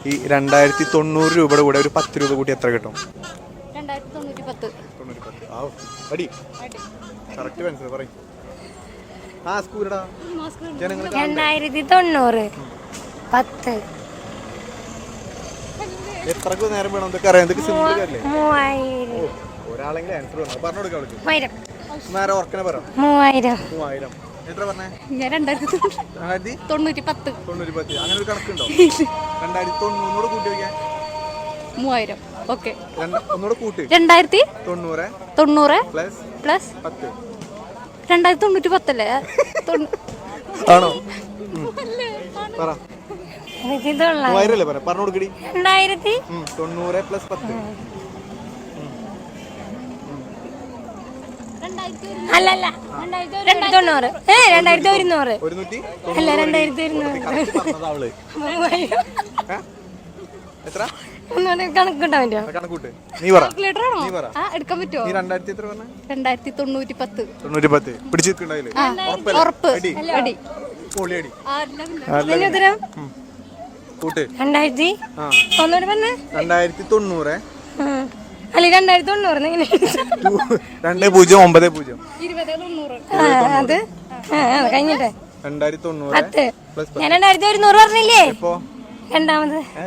ഈ 2090 രൂപയുടെ കൂടെ ഒരു 10 രൂപ കൂട്ടി എത്ര കിട്ടും? 2010. അടി കറക്റ്റ് മനസ്സിലായി പറയും. ആ സ്കൂലടാ ജനങ്ങൾ 2090 10 എത്രക്ക് നേരം വേണം എന്തൊക്കെ അറിയാം. എന്തൊക്കെ സിമ്പിൾ അല്ലേ? 3000 ഒരാളെങ്കിലും ആൻസർ പറഞ്ഞു കൊടുക്കാം. 1000 നേരെ ഓർക്കനെ പറ. 3000 എത്ര പറഞ്ഞേ? ഞാൻ 2010. അങ്ങനെ ഒരു കണക്കുണ്ടോ? 2090 കൂട്ടി വയ്ക്കാൻ 3000. ഓക്കെ, ഒന്നുകൂടെ കൂട്ടി. 2090 പ്ലസ് 10. 2090 അല്ലേ? ആണോ? പറ. 3000 അല്ലേ പറ. പറഞ്ഞു കൊടുക്കടി. 90 പ്ലസ് 10. അല്ലല്ല 2090 2100 അല്ല 2100 എത്ര കണക്കുണ്ടാ പറ്റുമോ? കണക്കൂട്ട്. നീ പറ. എടുക്കാൻ പറ്റുമോ? നീ 2000 എത്ര പറഞ്ഞ? 2090 പിടിച്ചിട്ടുണ്ടായില്ലേ? ഉറപ്പ്. അടി. പൊളിയടി. ഉത്തരം കൂട്ട്. 2000 ഒന്നുകൂടി പറഞ്ഞേ. 2090 അല്ല 2090 എങ്ങനെ? 2090 അത് കഴിഞ്ഞിട്ടെ 2090 10 ഞാൻ 2100 പറഞ്ഞില്ലേ? രണ്ടാമത്